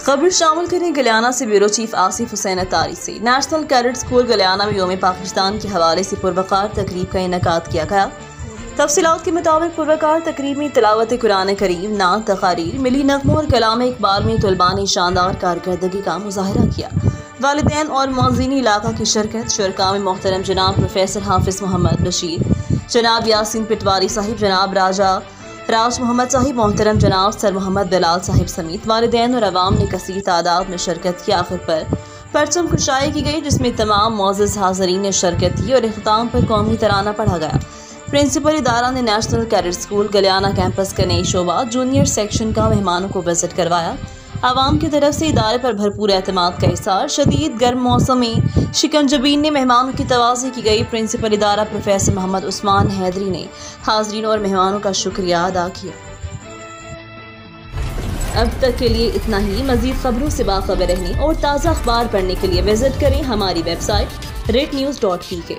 खबर शामिल करें गलियाना से ब्यूरो चीफ आसिफ हुसैन अतारी से। नेशनल कैडेट स्कूल गलियाना में योम पाकिस्तान के हवाले से पुरवकार तकरीब का इनेकाद किया गया। तफसीलात के मुताबिक पुरवकार तकरीब में तिलावत कुरान करीम, नात, तकारीर, मिली नगमों और कलाम इकबाल में तलबा ने शानदार कारकर्दगी का मुजाहरा किया। वालिदैन और मौज़ीनी इलाका की शिरकत। शुरका में मोहतरम जनाब प्रोफेसर हाफिज मोहम्मद बशीर, जनाब यासीन पिटवारी साहिब, जनाब राज मोहम्मद साहिब, मोहतरम जनाब सर मोहम्मद बिलाल साहिब समेत वालिदैन और अवाम ने कसीर तादाद में शिरकत की। आखिर पर परचम कुशाई की गई, जिसमें तमाम मोअज़्ज़ज़ हाज़रीन ने शिरकत की और इख्तिताम पर कौमी तराना पढ़ा गया। प्रिंसिपल इदारा ने नेशनल कैडेट स्कूल गलियाना कैंपस के नई शोबा जूनियर सेक्शन का मेहमानों को विजिट करवाया। आवाम की तरफ से इदारे पर भरपूर एतमाद का इज़हार। शदीद गर्म मौसम में शिकंजबीन ने मेहमानों की तवाज़ी की गई। प्रिंसिपल इदारा प्रोफेसर मोहम्मद उस्मान हैदरी ने हाज़रीन और मेहमानों का शुक्रिया अदा किया। अब तक के लिए इतना ही। मज़ीद खबरों से बाखबर रहने और ताज़ा अखबार पढ़ने के लिए विजिट करें हमारी वेबसाइट rednews.pk।